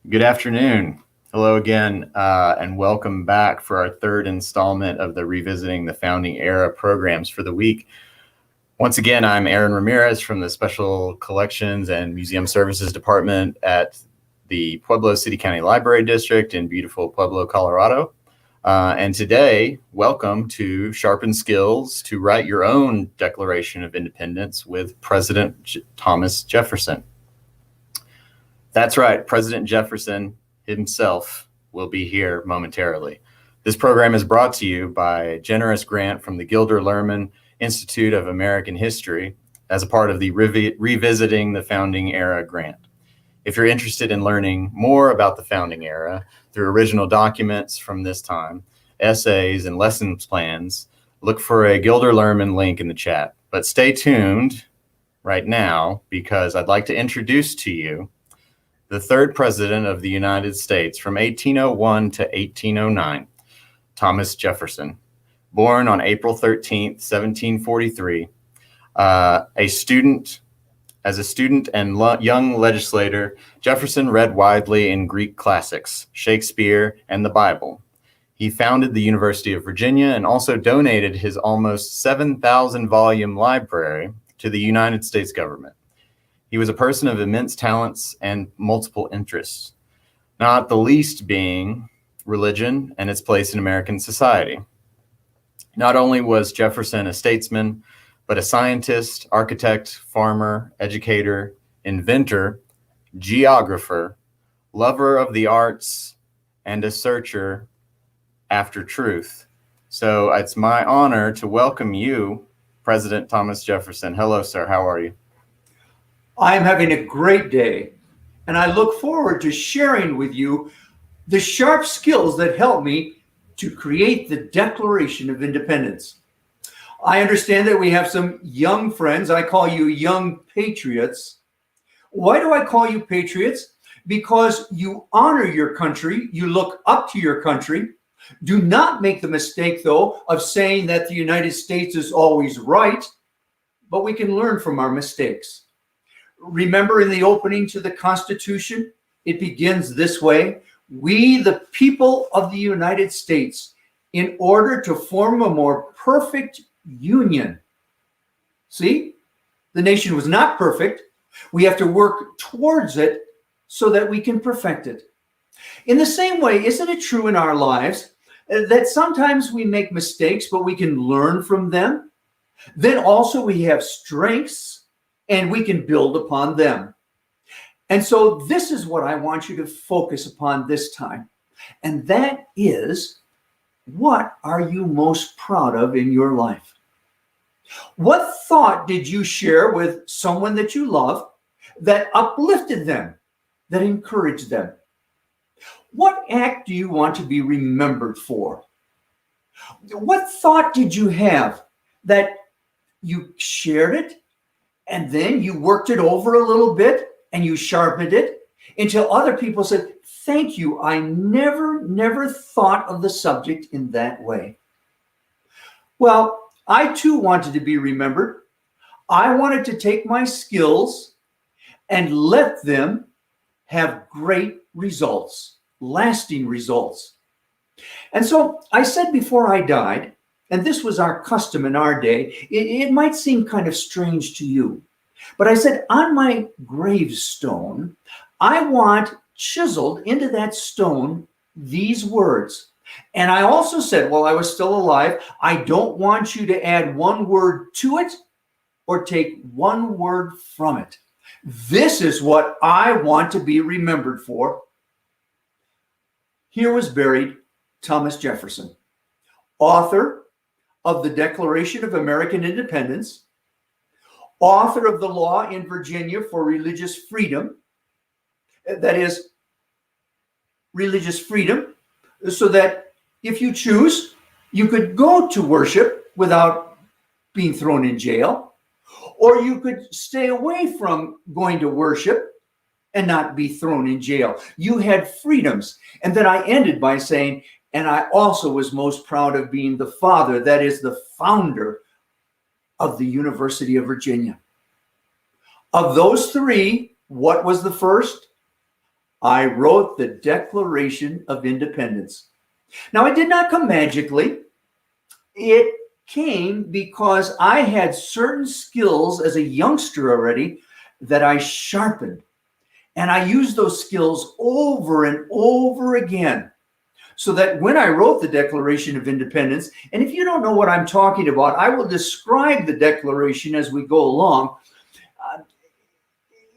Good afternoon. Hello again, and welcome back for our third installment of the Revisiting the Founding Era programs for the week. Once again, I'm Aaron Ramirez from the Special Collections and Museum Services Department at the Pueblo City County Library District in beautiful Pueblo, Colorado. And today, welcome to Sharpen Skills to Write Your Own Declaration of Independence with President Thomas Jefferson. That's right, President Jefferson himself will be here momentarily. This program is brought to you by a generous grant from the Gilder Lehrman Institute of American History as a part of the Revisiting the Founding Era grant. If you're interested in learning more about the founding era through original documents from this time, essays, and lessons plans, look for a Gilder Lehrman link in the chat. But stay tuned right now because I'd like to introduce to you the third president of the United States from 1801 to 1809, Thomas Jefferson. Born on April 13th, 1743, as a student and young legislator, Jefferson read widely in Greek classics, Shakespeare, and the Bible. He founded the University of Virginia and also donated his almost 7,000-volume library to the United States government. He was a person of immense talents and multiple interests, not the least being religion and its place in American society. Not only was Jefferson a statesman, but a scientist, architect, farmer, educator, inventor, geographer, lover of the arts, and a searcher after truth. So it's my honor to welcome you, President Thomas Jefferson. Hello, sir. How are you? I'm having a great day, and I look forward to sharing with you the sharp skills that help me to create the Declaration of Independence. I understand that we have some young friends. I call you young patriots. Why do I call you patriots? Because you honor your country, you look up to your country. Do not make the mistake, though, of saying that the United States is always right, but we can learn from our mistakes. Remember in the opening to the Constitution, it begins this way: we, the people of the United States, in order to form a more perfect union. See, the nation was not perfect. We have to work towards it so that we can perfect it. In the same way, isn't it true in our lives that sometimes we make mistakes, but we can learn from them? Then also we have strengths, and we can build upon them. And so this is what I want you to focus upon this time. And that is, what are you most proud of in your life? What thought did you share with someone that you love that uplifted them, that encouraged them? What act do you want to be remembered for? What thought did you have that you shared it, and then you worked it over a little bit and you sharpened it until other people said, thank you, I never thought of the subject in that way. Well, I too wanted to be remembered. I wanted to take my skills and let them have great results, lasting results. And so I said before I died, and this was our custom in our day, it might seem kind of strange to you, but I said on my gravestone, I want chiseled into that stone these words. And I also said, while I was still alive, I don't want you to add one word to it or take one word from it. This is what I want to be remembered for. Here was buried Thomas Jefferson, author of the Declaration of American Independence, author of the law in Virginia for religious freedom, that is, religious freedom, so that if you choose, you could go to worship without being thrown in jail, or you could stay away from going to worship and not be thrown in jail. You had freedoms. And then I ended by saying, and I also was most proud of being the father, that is the founder of the University of Virginia. Of those three, what was the first? I wrote the Declaration of Independence. Now, it did not come magically. It came because I had certain skills as a youngster already that I sharpened. And I used those skills over and over again. So that when I wrote the Declaration of Independence, and if you don't know what I'm talking about, I will describe the Declaration as we go along.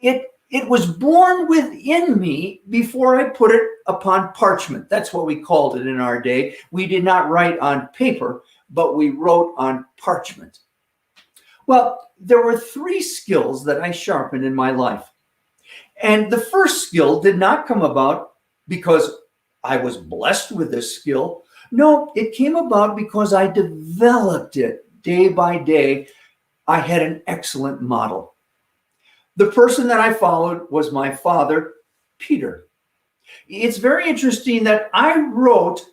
It was born within me before I put it upon parchment. That's what we called it in our day. We did not write on paper, but we wrote on parchment. Well, there were 3 skills that I sharpened in my life. And the first skill did not come about because I was blessed with this skill. No, it came about because I developed it day by day. I had an excellent model. The person that I followed was my father, Peter. It's very interesting that I wrote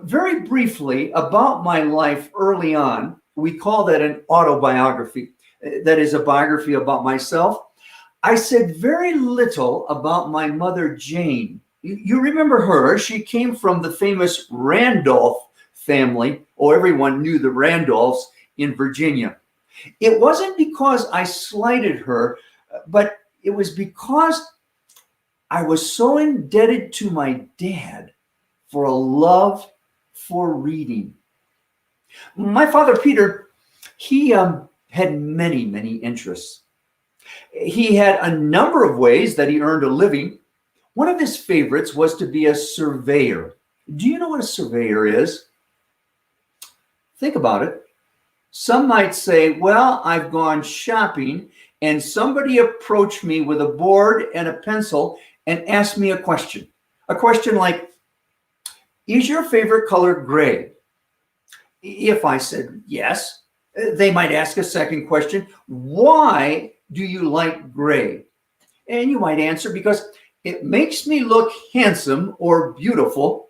very briefly about my life early on. We call that an autobiography. That is a biography about myself. I said very little about my mother, Jane. You remember her. She came from the famous Randolph family. Oh, everyone knew the Randolphs in Virginia. It wasn't because I slighted her, but it was because I was so indebted to my dad for a love for reading. My father, Peter, he had many, many interests. He had a number of ways that he earned a living. One of his favorites was to be a surveyor. Do you know what a surveyor is? Think about it. Some might say, well, I've gone shopping and somebody approached me with a board and a pencil and asked me a question. A question like, is your favorite color gray? If I said yes, they might ask a second question, why do you like gray? And you might answer, because it makes me look handsome or beautiful,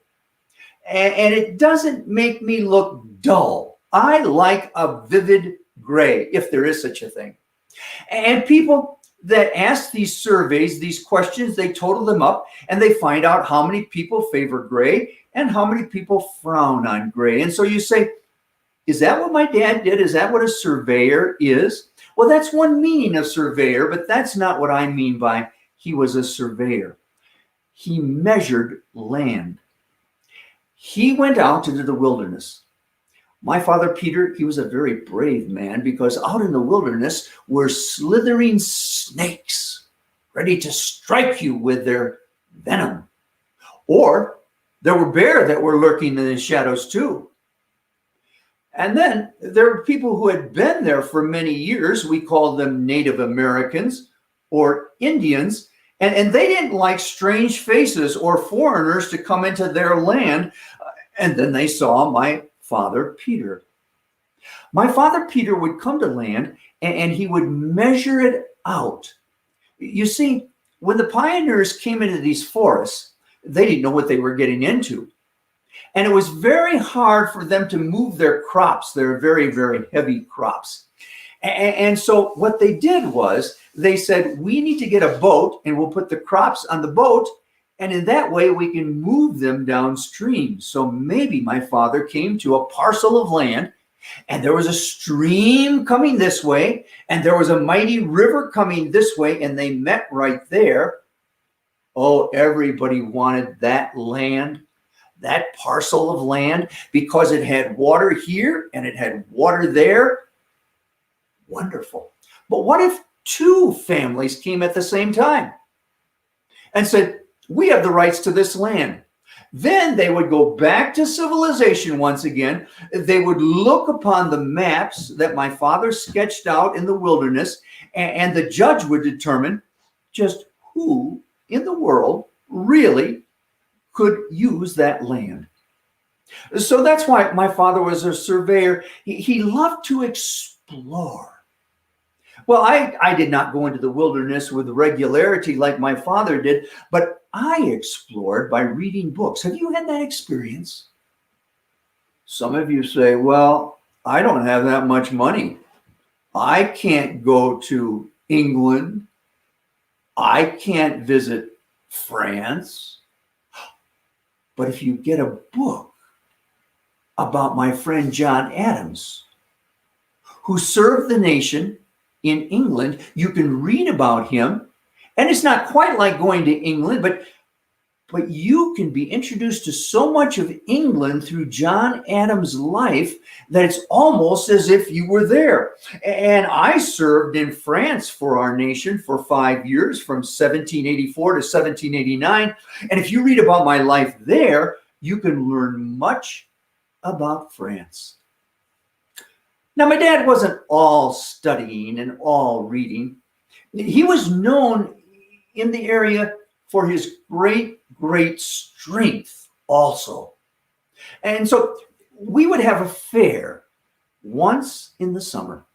and it doesn't make me look dull. I like a vivid gray, if there is such a thing. And people that ask these surveys, these questions, they total them up and they find out how many people favor gray and how many people frown on gray. And so you say, is that what my dad did? Is that what a surveyor is? Well, that's one meaning of surveyor, but that's not what I mean by he was a surveyor. He measured land. He went out into the wilderness. My father, Peter, he was a very brave man because out in the wilderness were slithering snakes ready to strike you with their venom. Or there were bears that were lurking in the shadows too. And then there were people who had been there for many years. We called them Native Americans or Indians. And they didn't like strange faces or foreigners to come into their land. And then they saw my father, Peter. My father, Peter, would come to land and he would measure it out. You see, when the pioneers came into these forests, they didn't know what they were getting into. And it was very hard for them to move their crops. They're very, very heavy crops. And so what they did was they said, we need to get a boat and we'll put the crops on the boat. And in that way, we can move them downstream. So maybe my father came to a parcel of land and there was a stream coming this way and there was a mighty river coming this way and they met right there. Oh, everybody wanted that land, that parcel of land, because it had water here and it had water there. Wonderful. But what if 2 families came at the same time and said, we have the rights to this land? Then they would go back to civilization once again. They would look upon the maps that my father sketched out in the wilderness, and the judge would determine just who in the world really could use that land. So that's why my father was a surveyor. He loved to explore. Well, I did not go into the wilderness with regularity like my father did, but I explored by reading books. Have you had that experience? Some of you say, well, I don't have that much money. I can't go to England. I can't visit France. But if you get a book about my friend John Adams, who served the nation in England, you can read about him. And it's not quite like going to England, but you can be introduced to so much of England through John Adams' life that it's almost as if you were there. And I served in France for our nation for 5 years, from 1784 to 1789. And if you read about my life there, you can learn much about France. Now, my dad wasn't all studying and all reading. He was known in the area for his great strength also. And so we would have a fair once in the summer.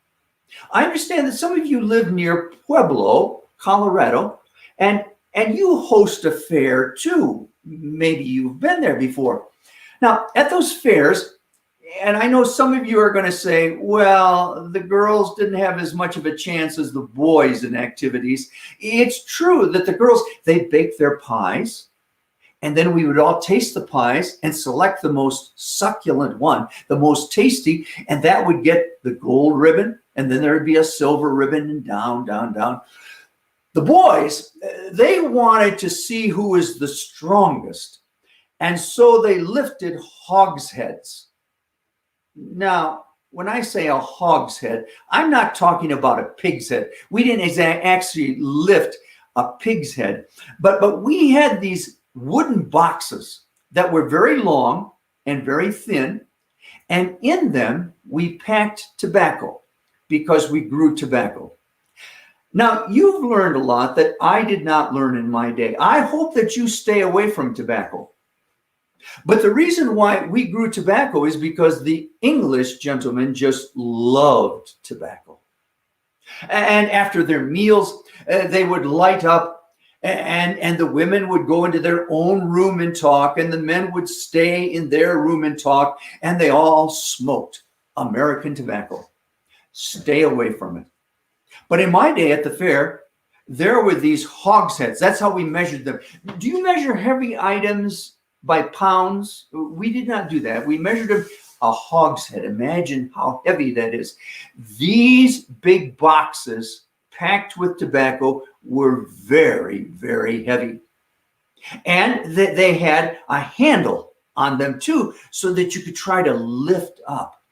I understand that some of you live near Pueblo, Colorado, and you host a fair too. Maybe you've been there before. Now, at those fairs, and I know some of you are going to say, well, the girls didn't have as much of a chance as the boys in activities. It's true that the girls, they baked their pies, and then we would all taste the pies and select the most succulent one, the most tasty, and that would get the gold ribbon, and then there would be a silver ribbon, and down. The boys, they wanted to see who was the strongest, and so they lifted hogsheads. Now, when I say a hog's head, I'm not talking about a pig's head. We didn't actually lift a pig's head, but we had these wooden boxes that were very long and very thin, and in them we packed tobacco because we grew tobacco. Now, you've learned a lot that I did not learn in my day. I hope that you stay away from tobacco. But the reason why we grew tobacco is because the English gentlemen just loved tobacco. And after their meals, they would light up, and the women would go into their own room and talk, and the men would stay in their room and talk, and they all smoked American tobacco. Stay away from it. But in my day at the fair, there were these hogsheads. That's how we measured them. Do you measure heavy items by pounds? We did not do that. We measured them a hogshead. Imagine how heavy that is. These big boxes packed with tobacco were very heavy. And they had a handle on them too, so that you could try to lift up.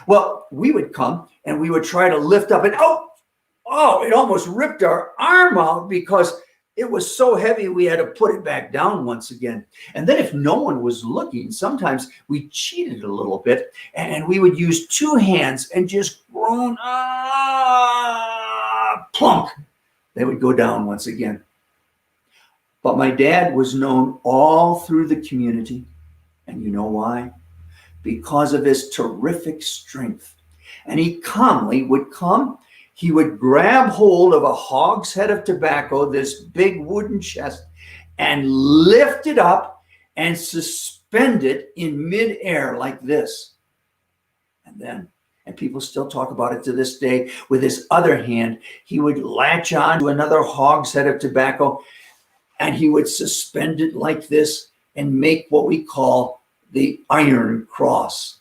Well, we would come and we would try to lift up, and it almost ripped our arm out because it was so heavy we had to put it back down once again. And then if no one was looking, sometimes we cheated a little bit, and we would use two hands and just groan, plunk. They would go down once again. But my dad was known all through the community. And you know why? Because of his terrific strength. And he calmly would come. He would grab hold of a hogshead of tobacco, this big wooden chest, and lift it up and suspend it in midair like this. And people still talk about it to this day, with his other hand, he would latch on to another hogshead of tobacco, and he would suspend it like this and make what we call the Iron Cross.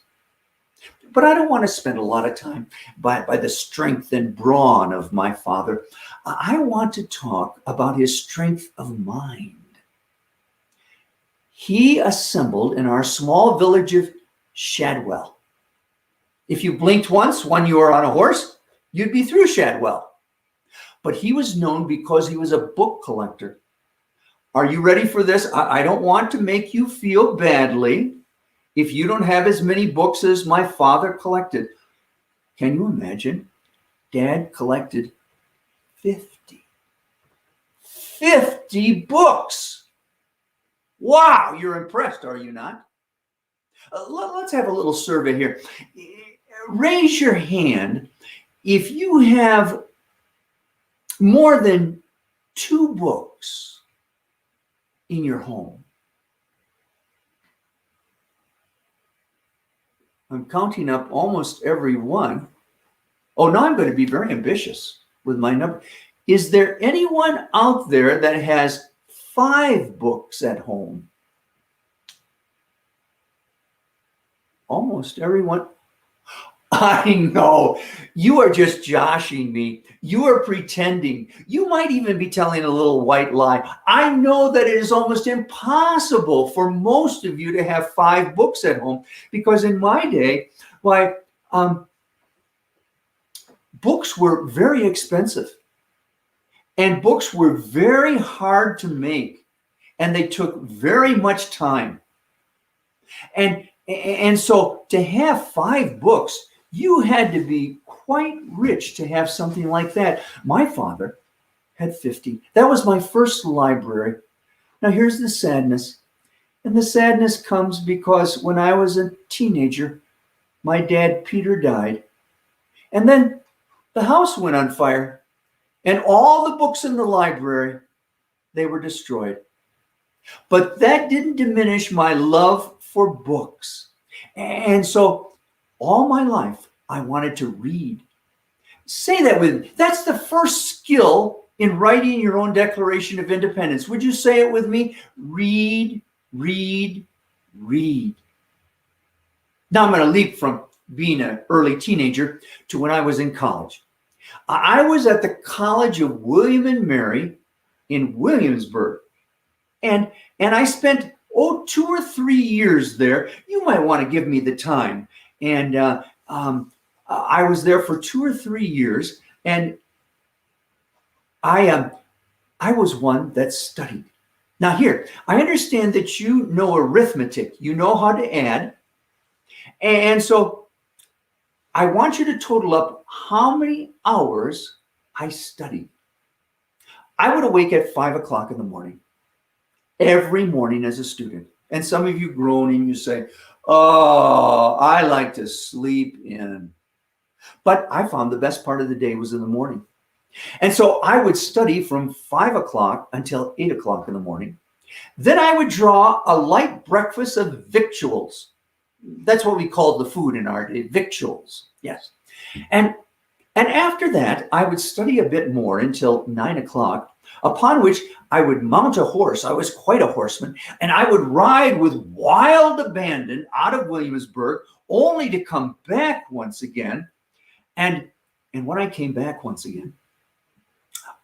But I don't want to spend a lot of time by the strength and brawn of my father. I want to talk about his strength of mind. He assembled in our small village of Shadwell. If you blinked once when you were on a horse, you'd be through Shadwell. But he was known because he was a book collector. Are you ready for this? I don't want to make you feel badly if you don't have as many books as my father collected. Can you imagine? Dad collected 50 books. Wow, you're impressed, are you not? Let's have a little survey here. Raise your hand if you have more than 2 books in your home. I'm counting up almost every one. Oh, now I'm going to be very ambitious with my number. Is there anyone out there that has 5 books at home. Almost everyone. I know. You are just joshing me. You are pretending. You might even be telling a little white lie. I know that it is almost impossible for most of you to have 5 books at home, because in my day, books were very expensive, and books were very hard to make, and they took very much time. And so to have 5 books, you had to be quite rich to have something like that. My father had 50. That was my first library. Now here's the sadness. And the sadness comes because when I was a teenager, my dad, Peter, died. And then the house went on fire. And all the books in the library, they were destroyed. But that didn't diminish my love for books. And so all my life, I wanted to read. Say that with me. That's the first skill in writing your own Declaration of Independence. Would you say it with me? Read, read, read. Now I'm going to leap from being an early teenager to when I was in college. I was at the College of William and Mary in Williamsburg. And I spent 2 or 3 years there. You might want to give me the time. And I was there for 2 or 3 years, and I was one that studied. Now here, I understand that you know arithmetic. You know how to add. And so I want you to total up how many hours I studied. I would awake at 5 o'clock in the morning, every morning as a student. And some of you groan and you say, oh, I like to sleep in. But I found the best part of the day was in the morning. And so I would study from 5 o'clock until 8 o'clock in the morning. Then I would draw a light breakfast of victuals. That's what we called the food in our day, victuals. Yes. And after that, I would study a bit more until 9 o'clock, upon which I would mount a horse. I was quite a horseman, and I would ride with wild abandon out of Williamsburg, only to come back once again. And when I came back once again,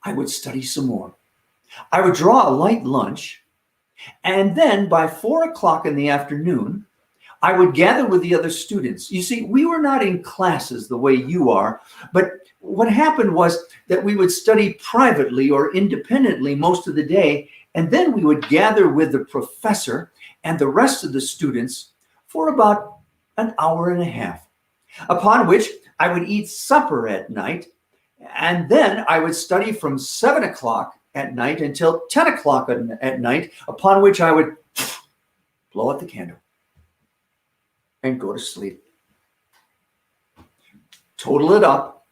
I would study some more. I would draw a light lunch, and then by 4 o'clock in the afternoon, I would gather with the other students. You see, we were not in classes the way you are, but what happened was that we would study privately or independently most of the day, and then we would gather with the professor and the rest of the students for about an hour and a half, upon which I would eat supper at night, and then I would study from 7 o'clock at night until 10 o'clock at night, upon which I would blow out the candle and go to sleep. Total it up.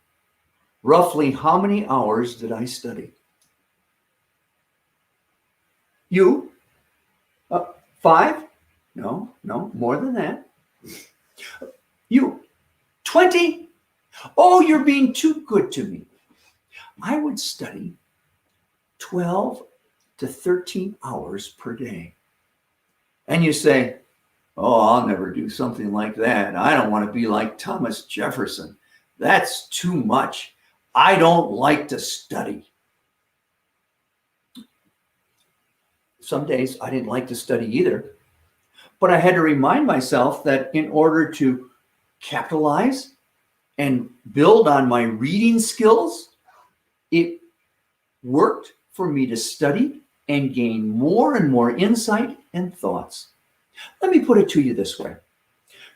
Roughly how many hours did I study? You? 5? No, more than that. You? 20? Oh, you're being too good to me. I would study 12 to 13 hours per day. And you say, oh, I'll never do something like that. I don't want to be like Thomas Jefferson. That's too much. I don't like to study. Some days I didn't like to study either, but I had to remind myself that in order to capitalize and build on my reading skills, it worked for me to study and gain more and more insight and thoughts. Let me put it to you this way.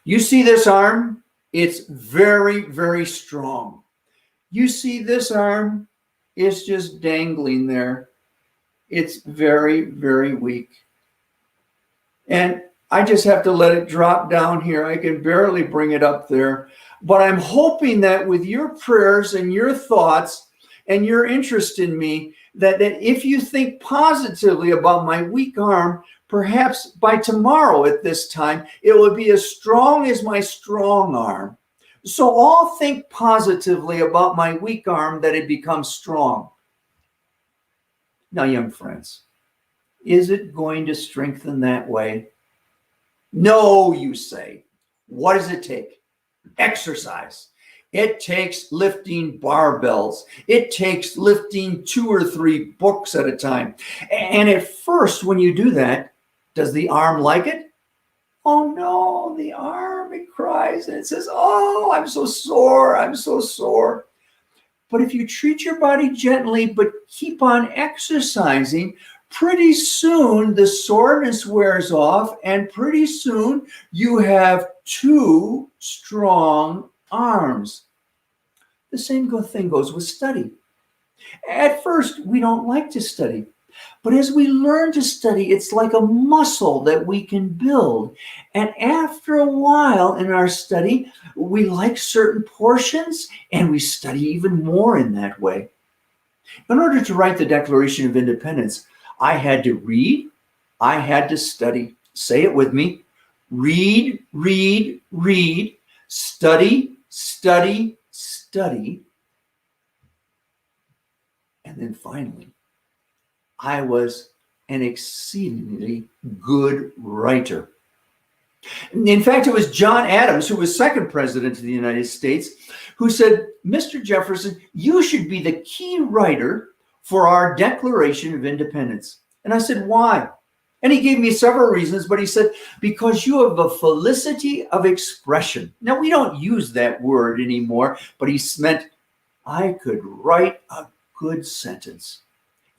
You see this arm? It's very, very strong. You see this arm? It's just dangling there. It's very, very weak. And I just have to let it drop down here. I can barely bring it up there. But I'm hoping that with your prayers and your thoughts and your interest in me, that if you think positively about my weak arm, perhaps by tomorrow at this time, it will be as strong as my strong arm. So all think positively about my weak arm that it becomes strong. Now, young friends, Is it going to strengthen that way? No, you say. What does it take? Exercise. It takes lifting barbells. It takes lifting 2 or 3 books at a time. And at first, when you do that, does the arm like it? Oh no, the arm, it cries and it says, oh, I'm so sore, I'm so sore. But if you treat your body gently, but keep on exercising, pretty soon the soreness wears off, and pretty soon you have 2 strong arms. The same thing goes with study. At first, we don't like to study. But as we learn to study, it's like a muscle that we can build. And after a while in our study, we like certain portions and we study even more in that way. In order to write the Declaration of Independence, I had to read, I had to study. Say it with me. Read, read, read, study, study, study. And then finally, I was an exceedingly good writer. In fact, it was John Adams, who was second president of the United States, who said, Mr. Jefferson, you should be the key writer for our Declaration of Independence. And I said, why? And he gave me several reasons, but he said, because you have a felicity of expression. Now, we don't use that word anymore, but he meant I could write a good sentence.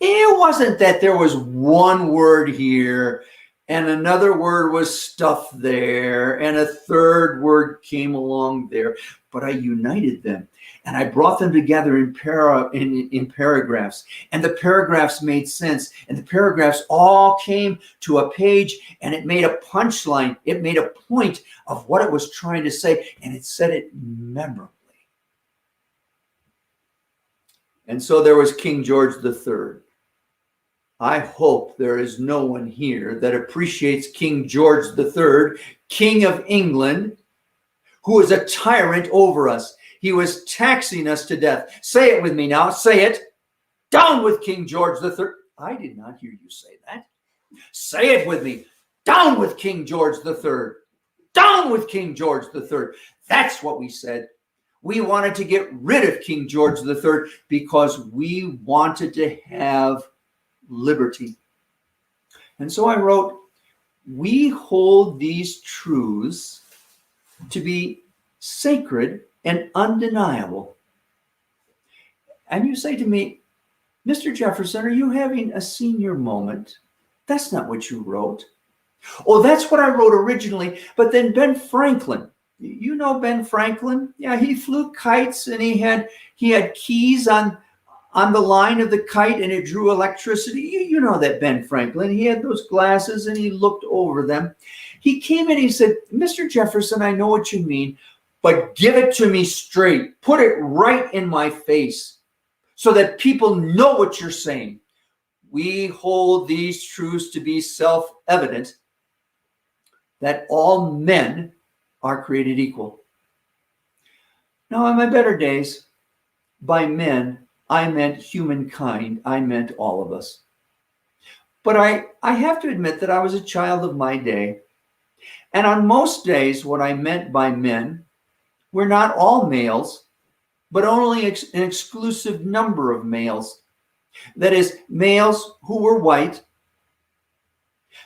It wasn't that there was one word here and another word was stuffed there and a third word came along there, but I united them and I brought them together in paragraphs, and the paragraphs made sense, and the paragraphs all came to a page, and it made a punchline. It made a point of what it was trying to say, and it said it memorably. And so there was King George III. I hope there is no one here that appreciates King George III, King of England, who was a tyrant over us. He was taxing us to death. Say it with me now. Say it. Down with King George III. I did not hear you say that. Say it with me. Down with King George III. Down with King George III. That's what we said. We wanted to get rid of King George III because we wanted to have liberty. And so I wrote, we hold these truths to be sacred and undeniable. And you say to me, Mr. Jefferson, are you having a senior moment? That's not what you wrote. Oh, that's what I wrote originally. But then Ben Franklin, you know Ben Franklin? Yeah, he flew kites and he had keys on the line of the kite and it drew electricity. You know that Ben Franklin. He had those glasses and he looked over them. He came in and he said, Mr. Jefferson, I know what you mean, but give it to me straight. Put it right in my face so that people know what you're saying. We hold these truths to be self-evident, that all men are created equal. Now, in my better days, by men, I meant humankind. I meant all of us. But I have to admit that I was a child of my day. And on most days, what I meant by men were not all males, but only an exclusive number of males. That is, males who were white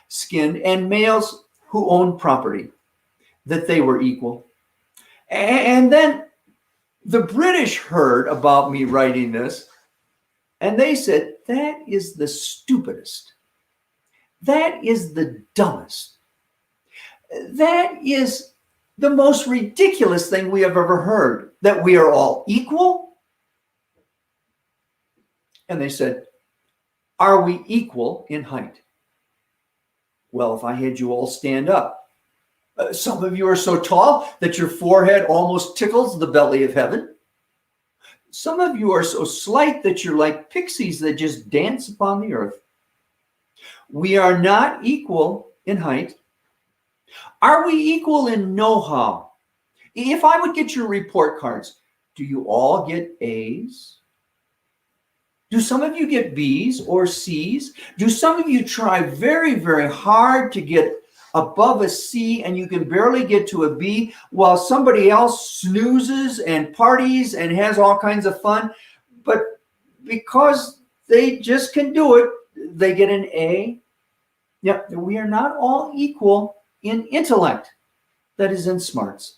skinned and males who owned property, that they were equal. And then the British heard about me writing this, and they said, that is the stupidest. That is the dumbest. That is the most ridiculous thing we have ever heard, that we are all equal. And they said, are we equal in height? Well, if I had you all stand up, some of you are so tall that your forehead almost tickles the belly of heaven. Some of you are so slight that you're like pixies that just dance upon the earth. We are not equal in height. Are we equal in know-how? If I would get your report cards, do you all get A's? Do some of you get B's or C's? Do some of you try very, very hard to get above a C and you can barely get to a B while somebody else snoozes and parties and has all kinds of fun? But because they just can do it, they get an A. Yep, we are not all equal in intellect, that is in smarts.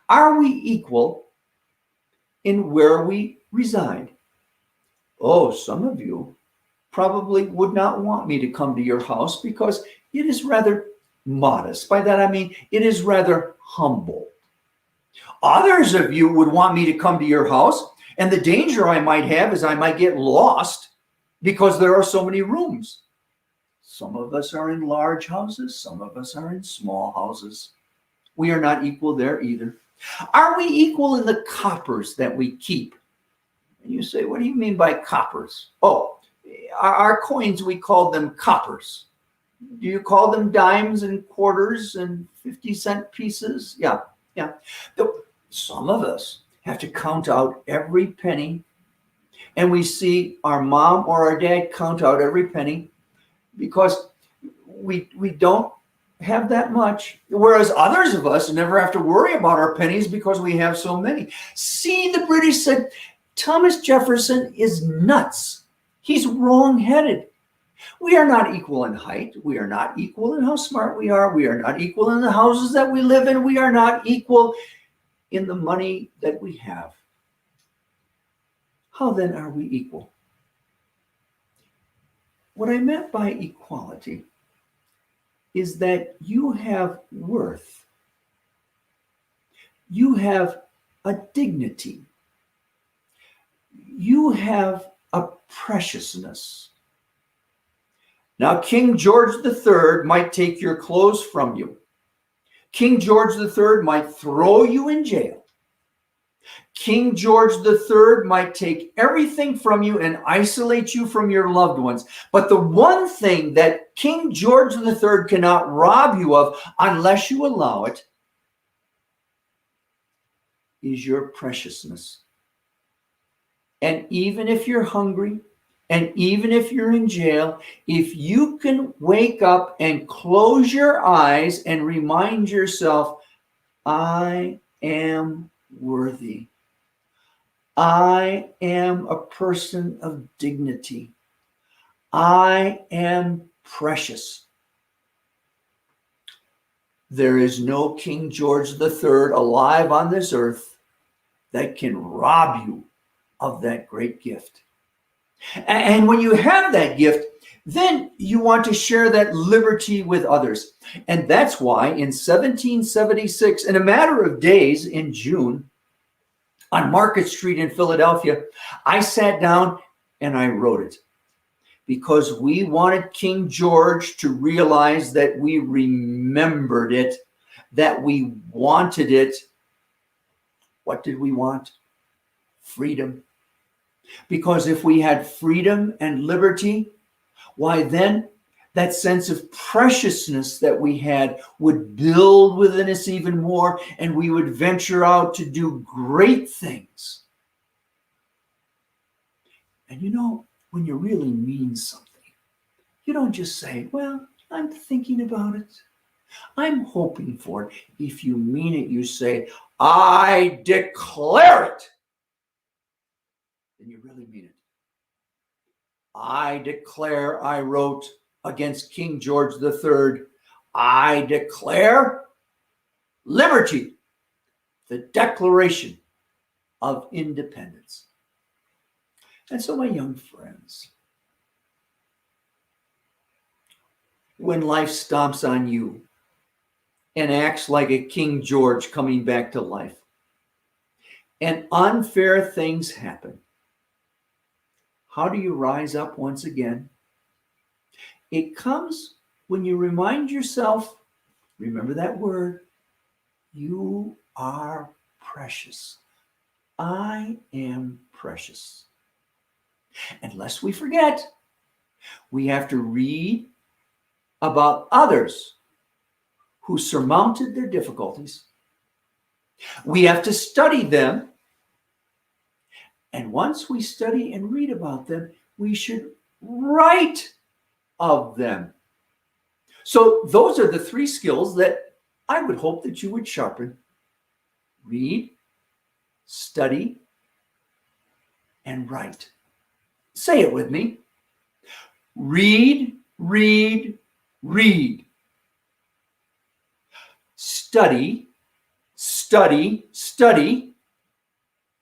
Are we equal in where we reside? Oh, some of you probably would not want me to come to your house because it is rather modest. By that I mean it is rather humble. Others of you would want me to come to your house, and the danger I might have is I might get lost because there are so many rooms. Some of us are in large houses, some of us are in small houses. We are not equal there either. Are we equal in the coppers that we keep? And you say, what do you mean by coppers? Oh, our coins, we call them coppers. Do you call them dimes and quarters and 50-cent pieces? Yeah. Some of us have to count out every penny, and we see our mom or our dad count out every penny because we don't have that much, whereas others of us never have to worry about our pennies because we have so many. See, the British said, Thomas Jefferson is nuts. He's wrong-headed. We are not equal in height. We are not equal in how smart we are. We are not equal in the houses that we live in. We are not equal in the money that we have. How then are we equal? What I meant by equality is that you have worth. You have a dignity. You have a preciousness. Now, King George III might take your clothes from you. King George III might throw you in jail. King George III might take everything from you and isolate you from your loved ones. But the one thing that King George III cannot rob you of unless you allow it is your preciousness. And even if you're hungry, and even if you're in jail, if you can wake up and close your eyes and remind yourself, I am worthy. I am a person of dignity. I am precious. There is no King George III alive on this earth that can rob you of that great gift. And when you have that gift, then you want to share that liberty with others. And that's why in 1776, in a matter of days in June, on Market Street in Philadelphia, I sat down and I wrote it because we wanted King George to realize that we remembered it, that we wanted it. What did we want? Freedom. Because if we had freedom and liberty, why then that sense of preciousness that we had would build within us even more, and we would venture out to do great things. And you know, when you really mean something, you don't just say, well, I'm thinking about it. I'm hoping for it. If you mean it, you say, I declare it. Then you really mean it. I declare, I wrote against King George III, I declare liberty, the Declaration of Independence. And so, my young friends, when life stomps on you and acts like a King George coming back to life, and unfair things happen, how do you rise up once again? It comes when you remind yourself, remember that word, you are precious. I am precious. And lest we forget, we have to read about others who surmounted their difficulties. We have to study them. And once we study and read about them, we should write of them. So those are the 3 skills that I would hope that you would sharpen. Read, study, and write. Say it with me. Read, read, read. Study, study, study.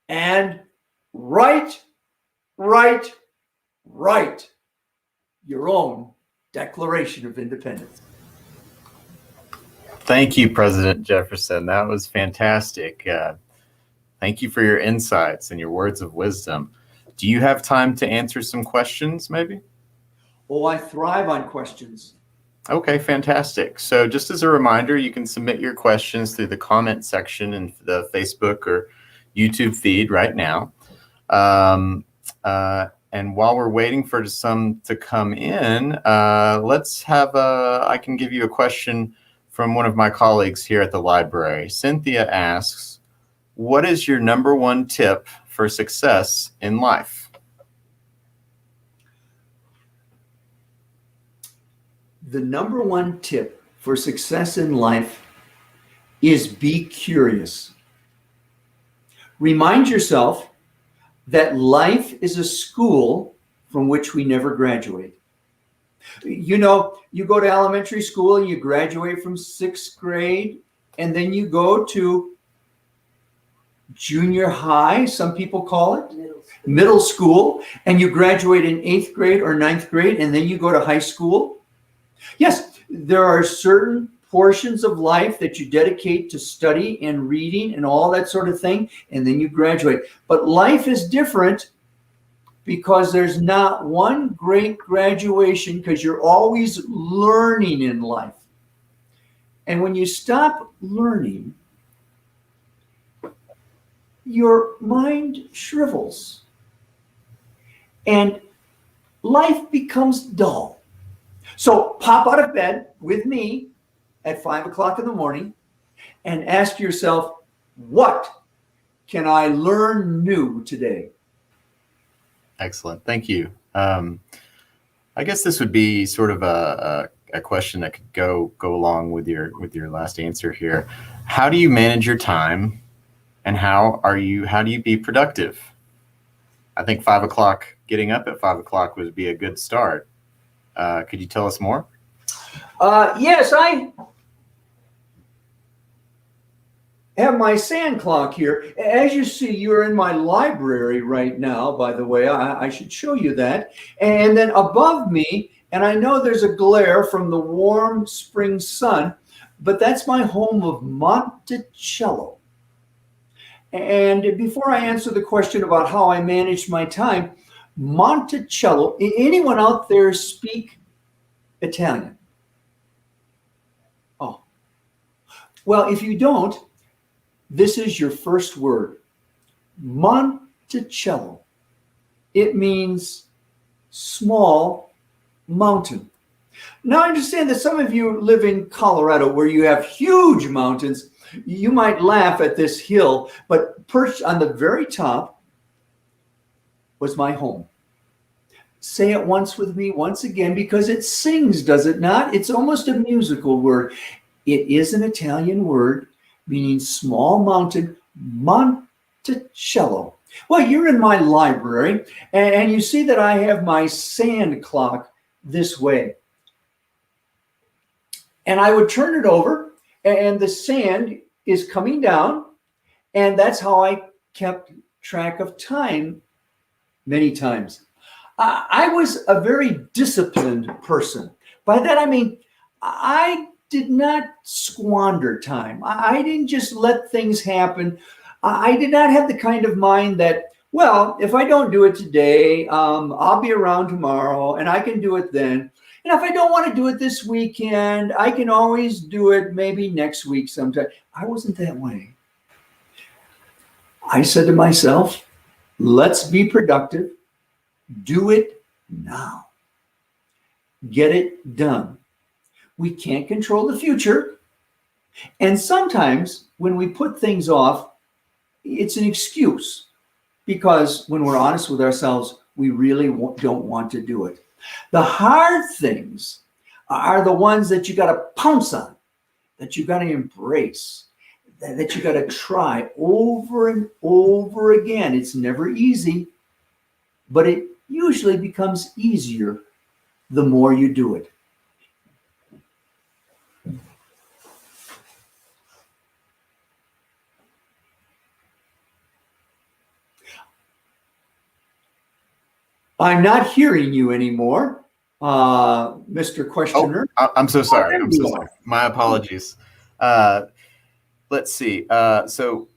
And write, write, write your own Declaration of Independence. Thank you, President Jefferson. That was fantastic. Thank you for your insights and your words of wisdom. Do you have time to answer some questions, maybe? Oh, I thrive on questions. Okay, fantastic. So just as a reminder, you can submit your questions through the comment section in the Facebook or YouTube feed right now. And while we're waiting for some to come in, I can give you a question from one of my colleagues here at the library. Cynthia asks, what is your number 1 tip for success in life? The number 1 tip for success in life is be curious. Remind yourself that life is a school from which we never graduate. You know, you go to elementary school and you graduate from 6th grade, and then you go to junior high, some people call it, middle school, and you graduate in 8th grade or 9th grade, and then you go to high school. Yes, there are certain portions of life that you dedicate to study and reading and all that sort of thing, and then you graduate. But life is different because there's not one great graduation, because you're always learning in life. And when you stop learning, your mind shrivels and life becomes dull. So pop out of bed with me at 5 o'clock in the morning and ask yourself, what can I learn new today? Excellent. Thank you. I guess this would be sort of a question that could go along with your last answer here. How do you manage your time, and how do you be productive? I think 5 o'clock, getting up at 5 o'clock would be a good start. Could you tell us more? Yes, I have my sand clock here. As you see, you're in my library right now, by the way. I should show you that. And then above me, and I know there's a glare from the warm spring sun, but that's my home of Monticello. And before I answer the question about how I manage my time, Monticello, anyone out there speak Italian? Oh, well, if you don't, this is your first word, Monticello. It means small mountain. Now I understand that some of you live in Colorado where you have huge mountains. You might laugh at this hill, but perched on the very top was my home. Say it once with me, once again, because it sings, does it not? It's almost a musical word. It is an Italian word meaning small mountain, Monticello. Well, you're in my library, and you see that I have my sand clock this way. And I would turn it over, and the sand is coming down, and that's how I kept track of time many times. I was a very disciplined person. By that, I mean, I did not squander time. I didn't just let things happen. I did not have the kind of mind that, well, if I don't do it today, I'll be around tomorrow and I can do it then. And if I don't want to do it this weekend, I can always do it maybe next week sometime. I wasn't that way. I said to myself, let's be productive. Do it now. Get it done. We can't control the future. And sometimes when we put things off, it's an excuse. because when we're honest with ourselves, we really don't want to do it. The hard things are the ones that you got to pounce on, that you got to embrace, that you got to try over and over again. It's never easy, but it usually becomes easier the more you do it. I'm not hearing you anymore, Mr. Questioner. I'm so sorry. I'm so sorry. My apologies. Let's see. Do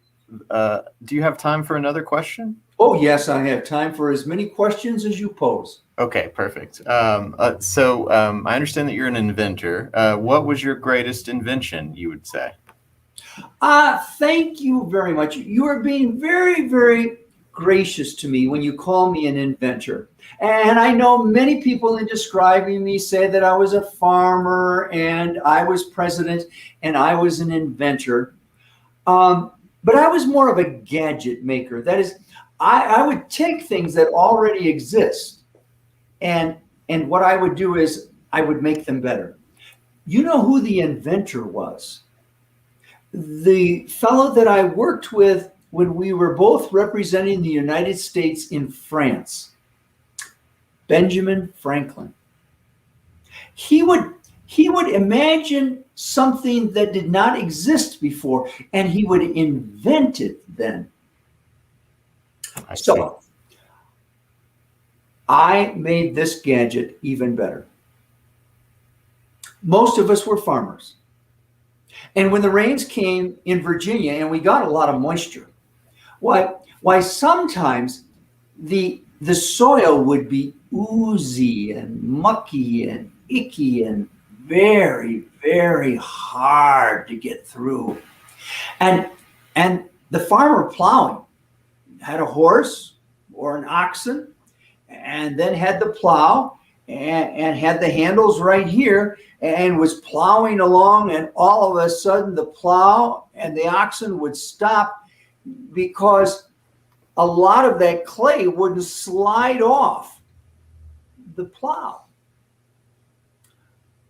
you have time for another question? Oh, yes, I have time for as many questions as you pose. Okay, perfect. I understand that you're an inventor. What was your greatest invention, you would say? Thank you very much. You are being very, very gracious to me when you call me an inventor. And I know many people in describing me say that I was a farmer and I was president and I was an inventor. But I was more of a gadget maker. That is, I would take things that already exist and what I would do is I would make them better. You know who the inventor was? The fellow that I worked with when we were both representing the United States in France, Benjamin Franklin. He would imagine something that did not exist before, and he would invent it then. So I made this gadget even better. Most of us were farmers. And when the rains came in Virginia, and we got a lot of moisture, why sometimes the soil would be oozy and mucky and icky and very, very hard to get through. And the farmer plowing had a horse or an oxen and then had the plow and had the handles right here and was plowing along, and all of a sudden the plow and the oxen would stop because a lot of that clay wouldn't slide off the plow.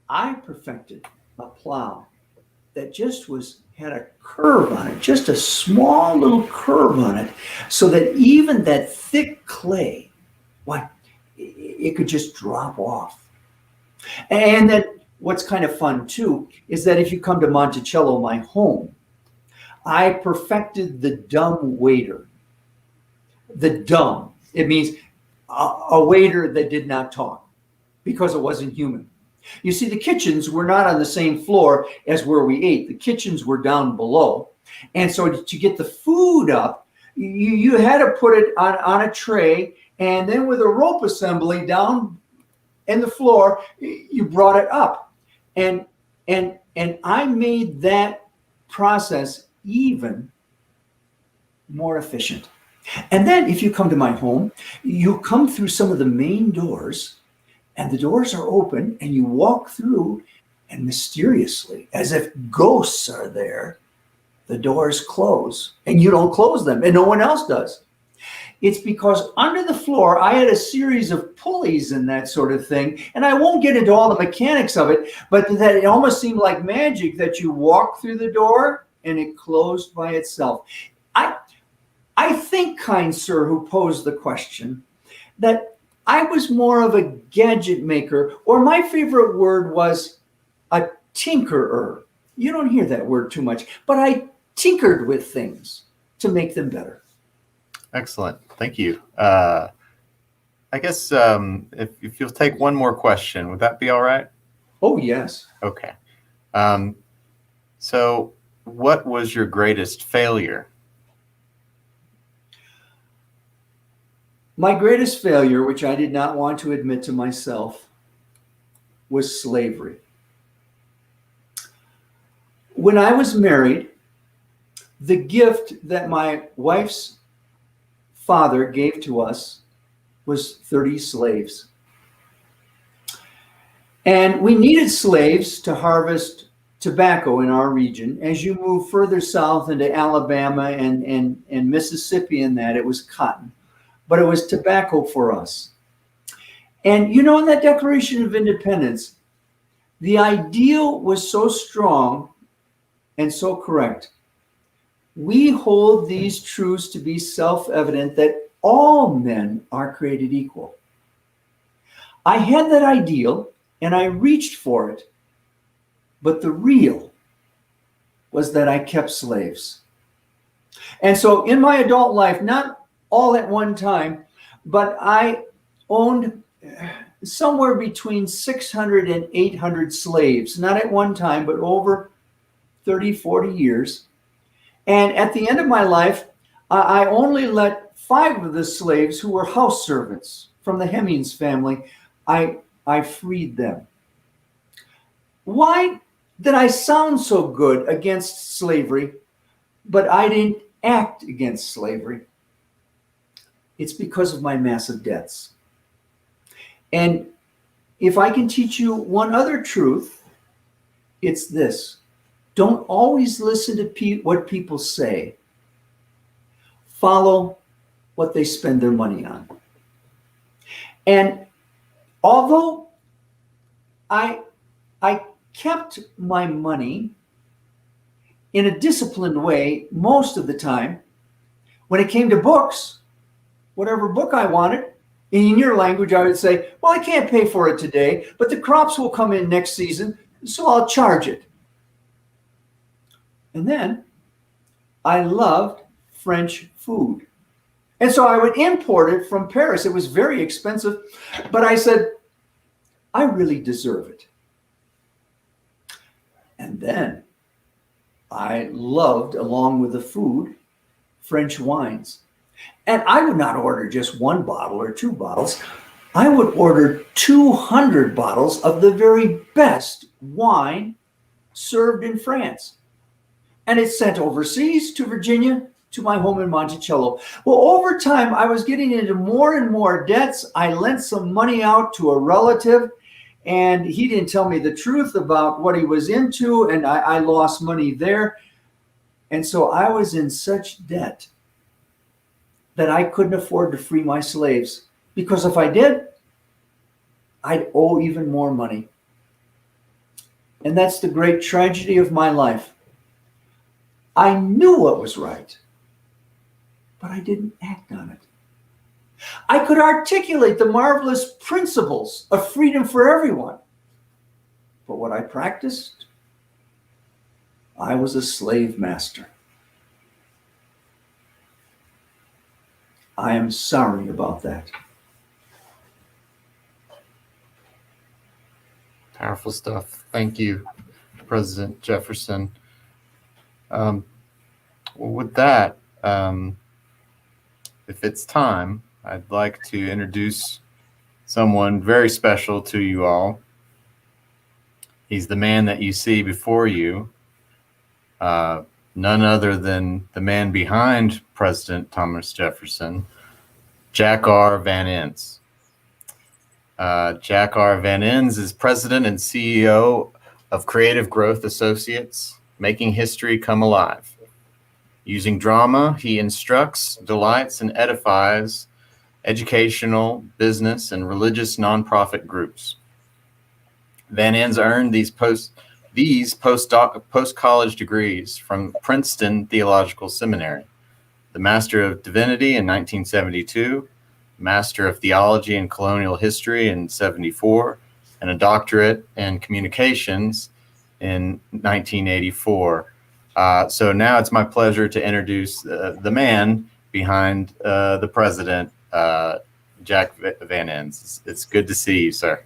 I perfected a plow that just had a curve on it, just a small little curve on it, so that even that thick clay, it could just drop off. And then what's kind of fun too is that if you come to Monticello, my home, I perfected the dumb waiter. The dumb, it means a waiter that did not talk because it wasn't human. You see, the kitchens were not on the same floor as where we ate. The kitchens were down below. And so to get the food up, you had to put it on a tray, and then with a rope assembly down in the floor, you brought it up. And I made that process even more efficient. And then if you come to my home, you come through some of the main doors, and the doors are open, and you walk through, and mysteriously, as if ghosts are there, the doors close, and you don't close them, and no one else does. It's because under the floor, I had a series of pulleys and that sort of thing, and I won't get into all the mechanics of it, but that it almost seemed like magic that you walk through the door, and it closed by itself. I think, kind sir, who posed the question, that I was more of a gadget maker, or my favorite word was a tinkerer. You don't hear that word too much, but I tinkered with things to make them better. Excellent. Thank you. I guess if you'll take one more question, would that be all right? Oh, yes. Okay. So what was your greatest failure? My greatest failure, which I did not want to admit to myself, was slavery. When I was married, the gift that my wife's father gave to us was 30 slaves. And we needed slaves to harvest tobacco in our region. As you move further south into Alabama and Mississippi and that, it was cotton. But it was tobacco for us. And in that Declaration of Independence, the ideal was so strong and so correct. We hold these truths to be self-evident that all men are created equal. I had that ideal and I reached for it, but the real was that I kept slaves. And so in my adult life, not all at one time, but I owned somewhere between 600 and 800 slaves, not at one time, but over 30, 40 years. And at the end of my life, I only let 5 of the slaves who were house servants from the Hemmings family, I freed them. Why did I sound so good against slavery, but I didn't act against slavery? It's because of my massive debts. And if I can teach you one other truth, it's this. Don't always listen to what people say. Follow what they spend their money on. And although I kept my money in a disciplined way most of the time, when it came to books, whatever book I wanted, in your language, I would say, well, I can't pay for it today, but the crops will come in next season, so I'll charge it. And then I loved French food. And so I would import it from Paris. It was very expensive, but I said, I really deserve it. And then I loved, along with the food, French wines. And I would not order just 1 bottle or 2 bottles. I would order 200 bottles of the very best wine served in France. And it's sent overseas to Virginia, to my home in Monticello. Well, over time, I was getting into more and more debts. I lent some money out to a relative, and he didn't tell me the truth about what he was into, and I lost money there. And so I was in such debt that I couldn't afford to free my slaves, because if I did, I'd owe even more money. And that's the great tragedy of my life. I knew what was right, but I didn't act on it. I could articulate the marvelous principles of freedom for everyone, but what I practiced, I was a slave master. I am sorry about that. Powerful stuff. Thank you, President Jefferson. With that, if it's time, I'd like to introduce someone very special to you all. He's the man that you see before you, none other than the man behind President Thomas Jefferson, Jack R. Van Ens. Jack R. Van Ens is president and CEO of Creative Growth Associates, making history come alive. Using drama, he instructs, delights, and edifies educational, business, and religious nonprofit groups. Van Ens earned these post-college degrees from Princeton Theological Seminary, the Master of Divinity in 1972, Master of Theology and Colonial History in 1974, and a doctorate in communications in 1984. So now it's my pleasure to introduce the man behind the president, Jack Van Ens. It's good to see you, sir.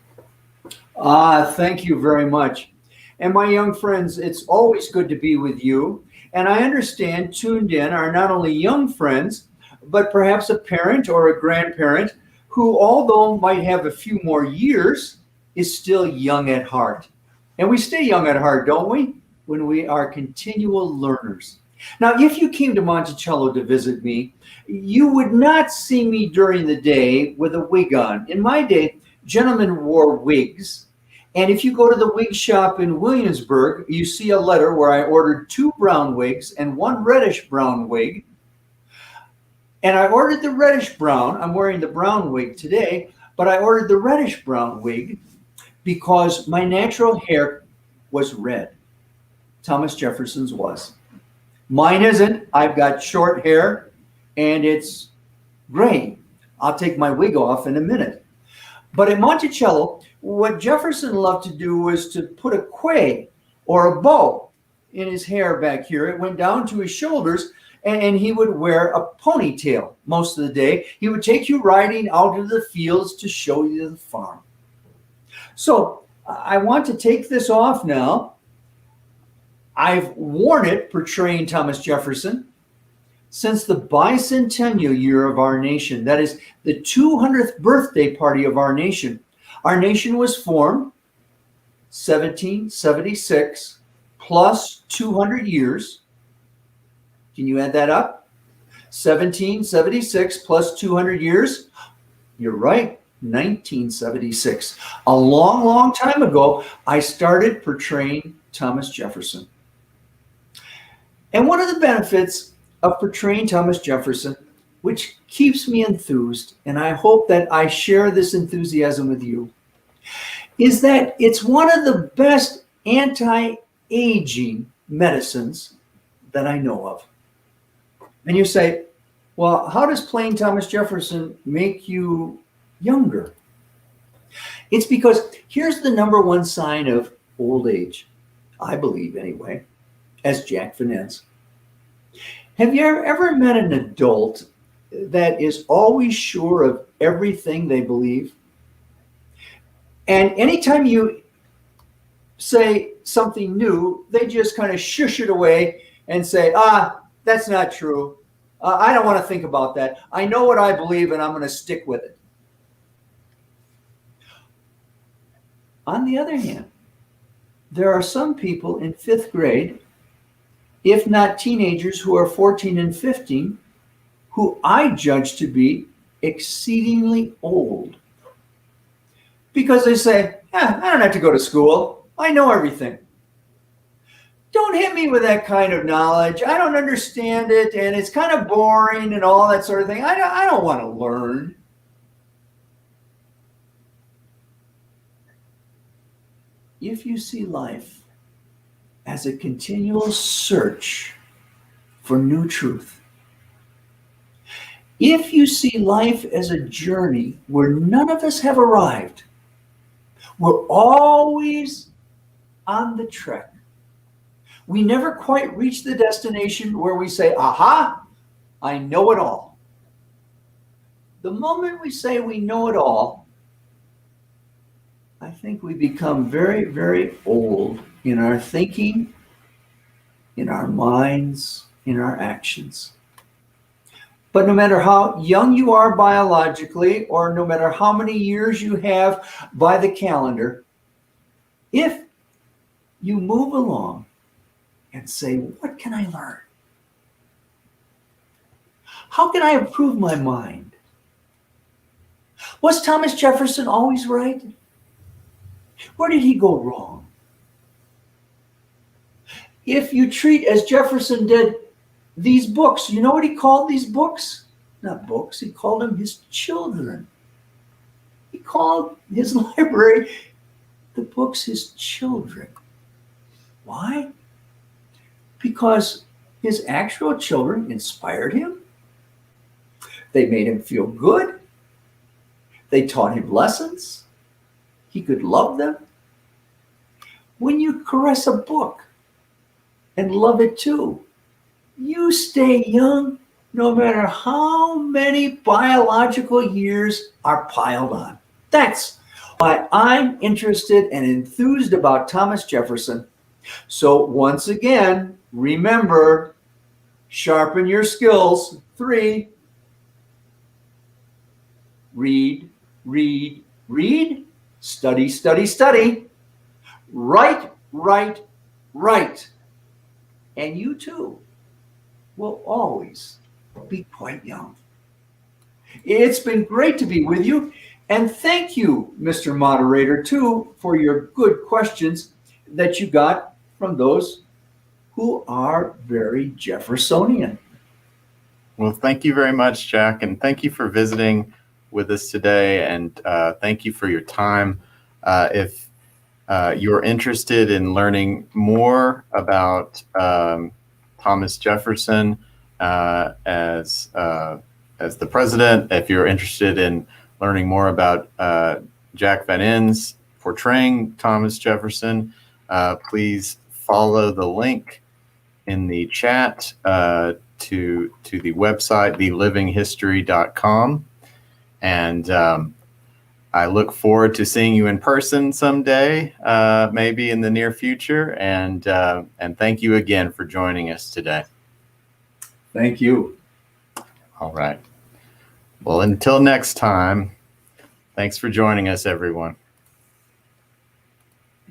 Thank you very much. And my young friends, it's always good to be with you. And I understand tuned in are not only young friends, but perhaps a parent or a grandparent who, although might have a few more years, is still young at heart. And we stay young at heart, don't we? When we are continual learners. Now, if you came to Monticello to visit me, you would not see me during the day with a wig on. In my day, gentlemen wore wigs, And if you go to the wig shop in Williamsburg, you see a letter where I ordered 2 brown wigs and 1 reddish brown wig. And I ordered the reddish brown. I'm wearing the brown wig today, but I ordered the reddish brown wig because my natural hair was red. Thomas Jefferson's was. Mine isn't. I've got short hair and it's gray. I'll take my wig off in a minute. But in Monticello, what Jefferson loved to do was to put a quay or a bow in his hair back here. It went down to his shoulders, and he would wear a ponytail most of the day. He would take you riding out to the fields to show you the farm. So I want to take this off now. I've worn it portraying Thomas Jefferson since the bicentennial year of our nation. That is the 200th birthday party of our nation. Our nation was formed 1776 plus 200 years. Can you add that up? 1776 plus 200 years. You're right, 1976. A long, long time ago, I started portraying Thomas Jefferson. And one of the benefits of portraying Thomas Jefferson, which keeps me enthused, and I hope that I share this enthusiasm with you, is that it's one of the best anti-aging medicines that I know of. And you say, well, how does playing Thomas Jefferson make you younger? It's because here's the number one sign of old age, I believe anyway, as Jack Finance. Have you ever met an adult that is always sure of everything they believe? And anytime you say something new, they just kind of shush it away and say, that's not true. I don't want to think about that. I know what I believe and I'm going to stick with it. On the other hand, there are some people in 5th grade, if not teenagers who are 14 and 15, who I judge to be exceedingly old. Because they say, I don't have to go to school. I know everything. Don't hit me with that kind of knowledge. I don't understand it, and it's kind of boring and all that sort of thing. I don't want to learn. If you see life as a continual search for new truth, if you see life as a journey where none of us have arrived, we're always on the trek. We never quite reach the destination where we say, aha, I know it all. The moment we say we know it all, I think we become very, very old in our thinking, in our minds, in our actions. But no matter how young you are biologically, or no matter how many years you have by the calendar, if you move along and say, what can I learn? How can I improve my mind? Was Thomas Jefferson always right? Where did he go wrong? If you treat, as Jefferson did, these books, you know what he called these books? Not books, he called them his children. He called his library, the books, his children. Why? Because his actual children inspired him. They made him feel good. They taught him lessons. He could love them. When you caress a book and love it too, you stay young no matter how many biological years are piled on. That's why I'm interested and enthused about Thomas Jefferson. So once again, remember, sharpen your skills. 3, read, read, read. Study, study, study. Write, write, write. And you too will always be quite young. It's been great to be with you. And thank you, Mr. Moderator, too, for your good questions that you got from those who are very Jeffersonian. Well, thank you very much, Jack, and thank you for visiting with us today, and thank you for your time. If you're interested in learning more about Thomas Jefferson as the president, if you're interested in learning more about Jack Van Ens portraying Thomas Jefferson, please follow the link in the chat to the website, thelivinghistory.com. And I look forward to seeing you in person someday, maybe in the near future. And thank you again for joining us today. Thank you. All right. Well, until next time, thanks for joining us, everyone.